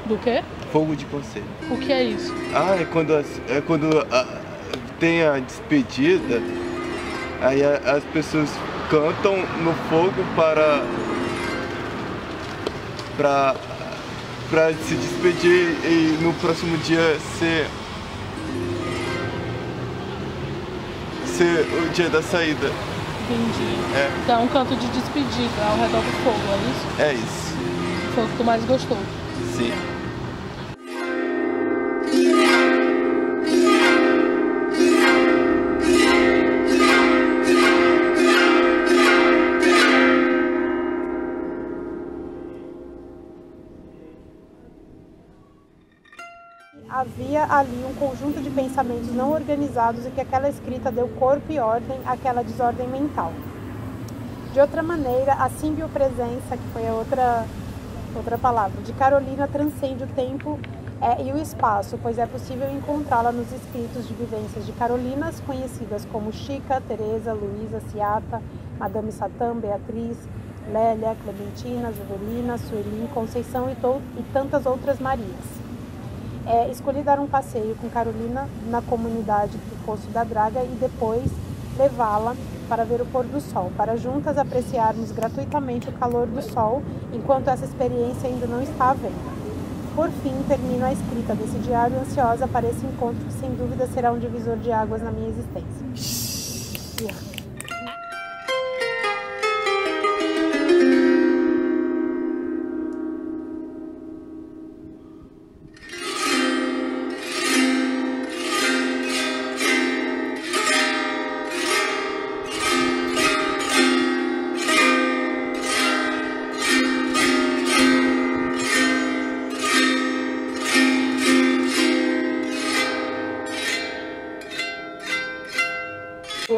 Do quê? Fogo de conselho. O que é isso? É quando tem a despedida, aí as pessoas cantam no fogo para se despedir e no próximo dia ser o dia da saída. Entendi. É. Então é um canto de despedida ao redor do fogo, é isso? É isso. Foi o que tu mais gostou? Sim. Havia ali um conjunto de pensamentos não organizados e que aquela escrita deu corpo e ordem àquela desordem mental. De outra maneira, a simbiopresença, que foi a outra palavra, de Carolina transcende o tempo e o espaço, pois é possível encontrá-la nos escritos de vivências de Carolinas, conhecidas como Chica, Teresa, Luísa, Ciata, Madame Satã, Beatriz, Lélia, Clementina, Jovelina, Sueli, Conceição e tantas outras Marias. Escolhi dar um passeio com Carolina na comunidade do Poço da Draga e depois levá-la para ver o pôr do sol, para juntas apreciarmos gratuitamente o calor do sol, enquanto essa experiência ainda não está à venda. Por fim, termino a escrita desse diário ansiosa para esse encontro que sem dúvida será um divisor de águas na minha existência.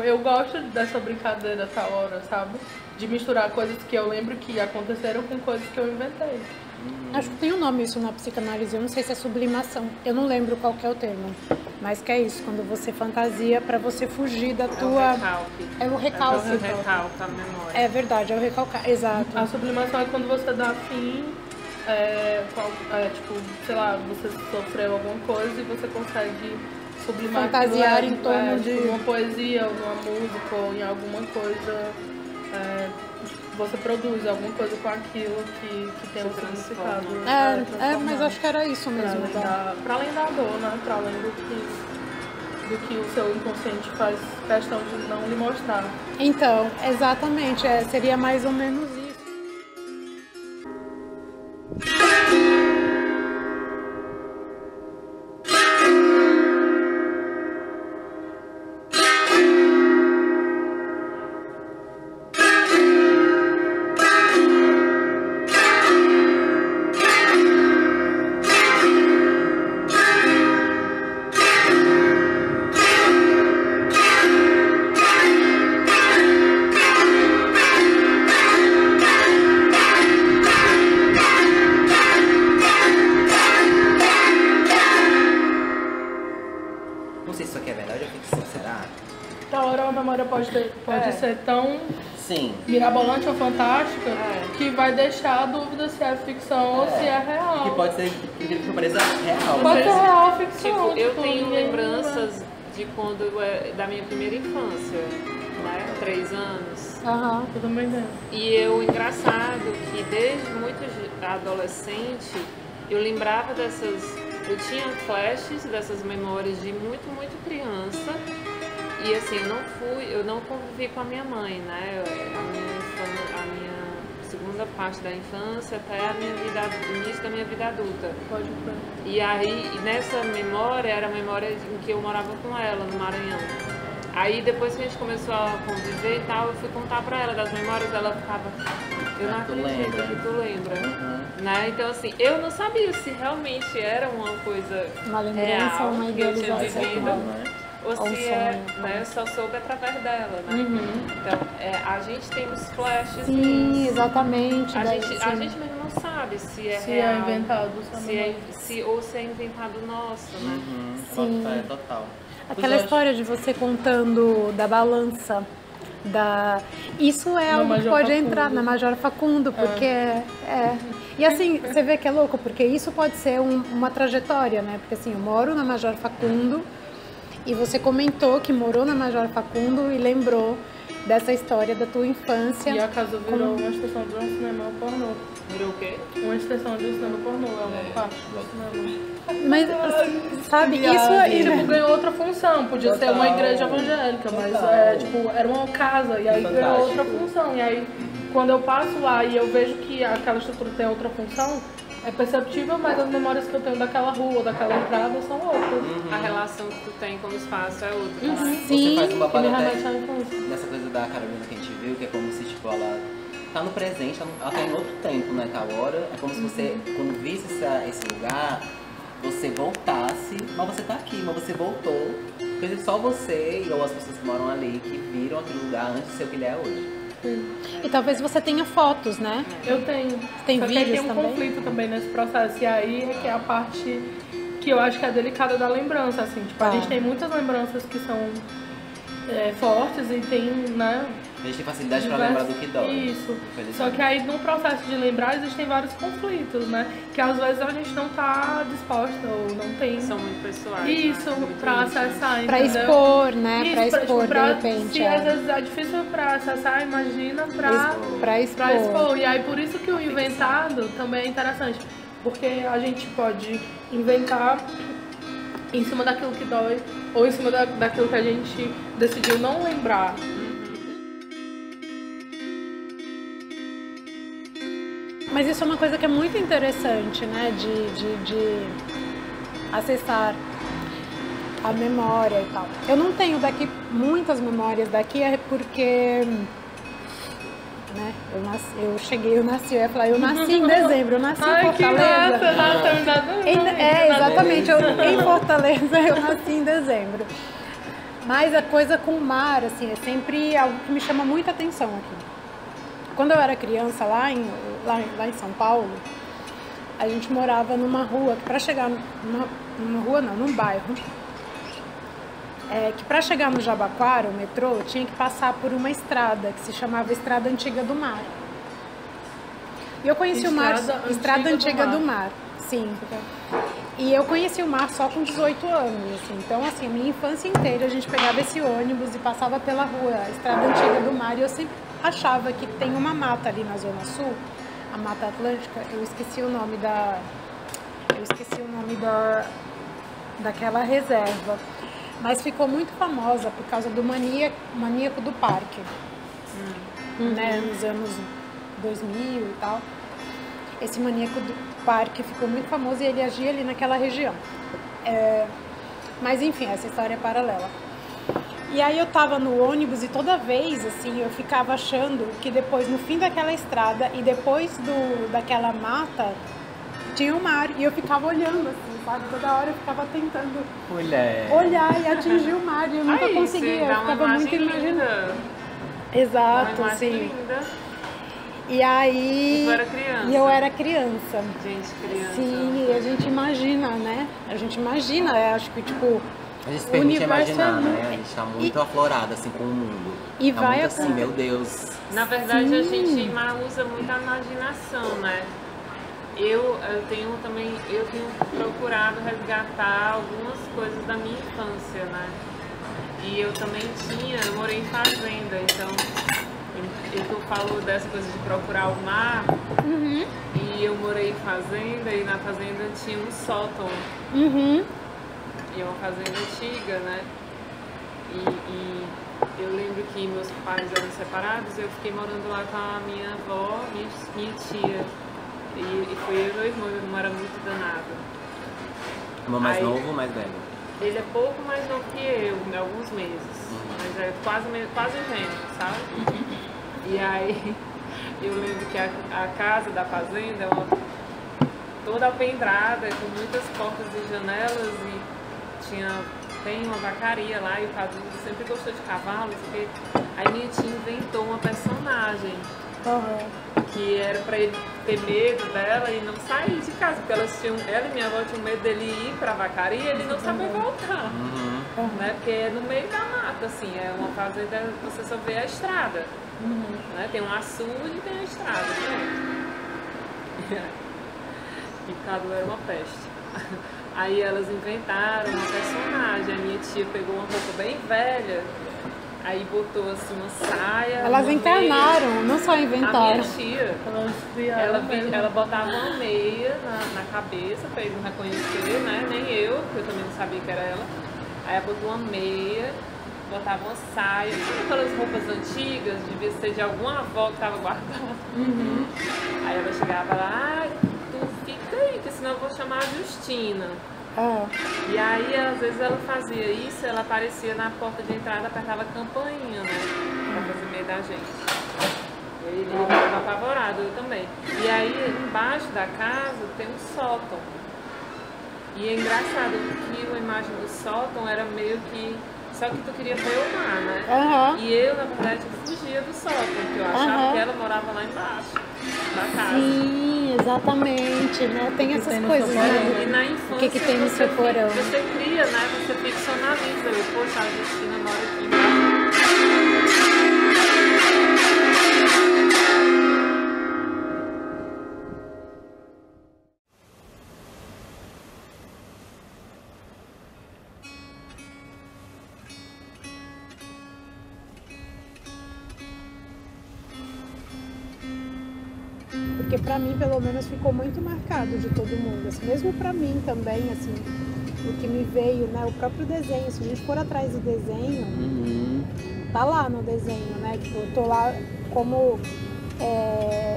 Eu gosto dessa brincadeira essa hora, sabe? De misturar coisas que eu lembro que aconteceram com coisas que eu inventei. Acho que tem um nome isso na psicanálise, eu não sei se é sublimação. Eu não lembro qual que é o termo. Mas que é isso, quando você fantasia pra você fugir da tua... É o recalque. É o recalque, a memória. É verdade, é o recalcar, exato. A sublimação é quando você dá fim, tipo, sei lá, você sofreu alguma coisa e você consegue sublimar fantasiar aquilo, em torno de uma poesia, ou numa música, ou em alguma coisa. Você produz alguma coisa com aquilo que tem um significado. Mas acho que era isso mesmo. Pra além da dor, né? Pra além do que o seu inconsciente faz questão de não lhe mostrar. Então, exatamente, seria mais ou menos isso. Não sei se isso aqui é verdade ou ficção, será? Da hora a memória pode ser tão mirabolante ou fantástica que vai deixar a dúvida se é ficção ou se é real. Que pode ser, que pareça real. Pode ser real ou ficção. Tipo, eu tenho lembranças de da minha primeira infância, né? 3 anos. Tudo bem dentro. E engraçado que desde muito adolescente eu lembrava eu tinha flashes dessas memórias de muito criança. E assim, eu não convivi com a minha mãe, né? A minha segunda parte da infância até o início da minha vida adulta. Pode ser. E aí, nessa memória, era a memória em que eu morava com ela, no Maranhão. Aí, depois que a gente começou a conviver e tal, eu fui contar pra ela das memórias, ela ficava... Eu não acredito que tu lembra. Né? Então, assim, eu não sabia se realmente era uma coisa uma lembrança, real uma que eu tinha idealização, vivido. Ou se eu só soube através dela, né? Então, a gente tem os flashes. Sim, exatamente. A gente mesmo não sabe se é real. É inventado, ou se é inventado nosso, né? Sim. Total. Aquela história de você contando da balança Isso é algo que pode entrar na Major Facundo, porque E assim, você vê que é louco, porque isso pode ser uma trajetória, né? Porque assim, eu moro na Major Facundo e você comentou que morou na Major Facundo e lembrou dessa história da tua infância. E a casa virou uma estação de um cinema pornô. Virou o quê? Uma estação de um cinema pornô, é uma parte do cinema. Mas, sabe, isso aí... Tipo, ganhou outra função, podia ser uma igreja evangélica, mas tipo, era uma casa, e aí ganhou outra função. E aí, quando eu passo lá e eu vejo que aquela estrutura tem outra função, é perceptível, mas as memórias que eu tenho daquela rua, daquela entrada, são outras. A relação que tu tem com o espaço é outra. Sim, você faz uma que me parada remete à infância. nessa coisa da Carolina que a gente viu, que é como se, tipo, ela tá no presente, ela tá em outro tempo, né, tal hora. É como se você, quando visse esse lugar, você voltasse, mas você tá aqui, mas você voltou. Porque só você ou as pessoas que moram ali que viram aquele lugar antes de ser o que ele é hoje. E talvez você tenha fotos, né? Eu tenho. Tem Só que vídeos aí tem um também? conflito também nesse processo. E aí é que é a parte que eu acho que é delicada da lembrança, assim. Tipo, a gente tem muitas lembranças que são fortes e tem, né? A gente tem facilidade pra lembrar do que dói. Isso. Só que aí no processo de lembrar existem vários conflitos, né? Que às vezes a gente não tá disposta ou não tem... São muito pessoais. Isso, né? pra acessar, Pra entendeu? expor, né? Isso, Pra expor, tipo, de repente. Se às vezes é difícil pra acessar, imagina Pra expor. pra expor. E aí por isso que o inventado também é interessante. Porque a gente pode inventar em cima daquilo que dói ou em cima daquilo que a gente decidiu não lembrar. Mas isso é uma coisa que é muito interessante, né? De acessar a memória e tal. Eu não tenho muitas memórias daqui, é porque... Né? Eu nasci em dezembro, eu nasci em Fortaleza. Exatamente, em Fortaleza eu nasci em dezembro. Mas a coisa com o mar, assim, é sempre algo que me chama muita atenção aqui. Quando eu era criança, lá em São Paulo, a gente morava numa rua, que para chegar num bairro, que para chegar no Jabaquara, o metrô, tinha que passar por uma estrada que se chamava Estrada Antiga do Mar. E eu conheci o mar, Estrada Antiga do Mar, sim. E eu conheci o mar só com 18 anos, assim. Então, assim, a minha infância inteira a gente pegava esse ônibus e passava pela rua, a Estrada Antiga do Mar, e eu sempre achava que tem uma mata ali na Zona Sul, a Mata Atlântica, eu esqueci o nome daquela reserva. Mas ficou muito famosa por causa do maníaco do parque, né, nos anos 2000 e tal. Esse maníaco do parque ficou muito famoso e ele agia ali naquela região. Mas enfim, essa história é paralela. E aí eu tava no ônibus e toda vez, assim, eu ficava achando que depois, no fim daquela estrada e depois daquela mata, tinha o mar. E eu ficava olhando, assim, sabe? Toda hora eu ficava tentando olhar e atingir o mar. E eu nunca conseguia, eu ficava muito imaginando. Exato, sim. E aí... E tu era criança? E eu era criança. Gente, criança. Sim, e a gente imagina, né? A gente imagina, acho que, tipo... A gente se permite imaginar, né? A gente tá muito aflorada, assim, com o mundo. E tá vai muito assim, meu Deus. Na verdade, a gente usa muito a imaginação, né? Eu tenho procurado resgatar algumas coisas da minha infância, né? E eu também eu morei em fazenda, então eu falo dessa coisa de procurar o mar. E eu morei em fazenda e na fazenda tinha um sótão. E é uma fazenda antiga, né? E eu lembro que meus pais eram separados, eu fiquei morando lá com a minha avó, minha tia. E foi eu e meu irmão era muito danado. Irmão mais novo ou mais velho? Ele é pouco mais novo que eu, alguns meses. Mas é quase gêmeo, sabe? E aí eu lembro que a casa da fazenda é toda alpendrada, com muitas portas e janelas e tem uma vacaria lá e o Cadu sempre gostou de cavalo, porque aí minha tia inventou uma personagem que era pra ele ter medo dela e não sair de casa, porque ela e minha avó tinham medo dele ir pra vacaria e ele não saber voltar, né? Porque é no meio da mata. tipo assim, é uma fazenda, você só vê a estrada. Né? Tem um açude e tem a estrada. Ricardo era uma peste. Aí elas inventaram uma personagem. A minha tia pegou uma roupa bem velha, aí botou assim uma saia. Elas uma encarnaram, meia. não só inventaram. A minha tia, ela botava uma meia na cabeça pra eles não reconhecer, né? Nem eu, porque eu também não sabia que era ela. Aí ela botou uma meia, botava uma saia, aquelas roupas antigas, devia ser de alguma avó que estava guardada. Aí ela chegava lá, tu fica aí, que senão eu vou chamar a Justina. E aí, às vezes, ela fazia isso, ela aparecia na porta de entrada, apertava a campainha, né? Pra fazer medo da gente. E aí ele ficava apavorado, eu também. E aí, embaixo da casa, tem um sótão. E é engraçado, que a imagem do sótão era meio que... Só que tu queria ver o mar, né? E eu, na verdade, fugia do sótão, porque eu achava que ela morava lá embaixo da casa. Sim, exatamente, né? Tem essas coisas, né? E na infância, O que tem no seu porão? Você cria, né? Você ficcionaliza. Eu, poxa, a Justina mora aqui embaixo. Porque pra mim, pelo menos, ficou muito marcado de todo mundo. Assim, mesmo pra mim também, assim, o que me veio, né? O próprio desenho, se a gente for atrás do desenho, tá lá no desenho, né? Tipo, eu tô lá como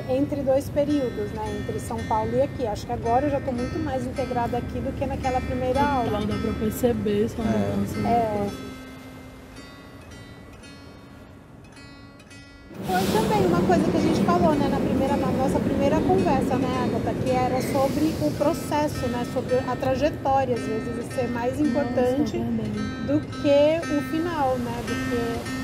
entre dois períodos, né? Entre São Paulo e aqui. Acho que agora eu já tô muito mais integrada aqui do que naquela primeira aula. Dá pra perceber essa mudança. Foi também uma coisa que a gente falou, né, na nossa primeira conversa, né, Agatha, que era sobre o processo, né, sobre a trajetória, às vezes, ser mais importante do que o final, né, do que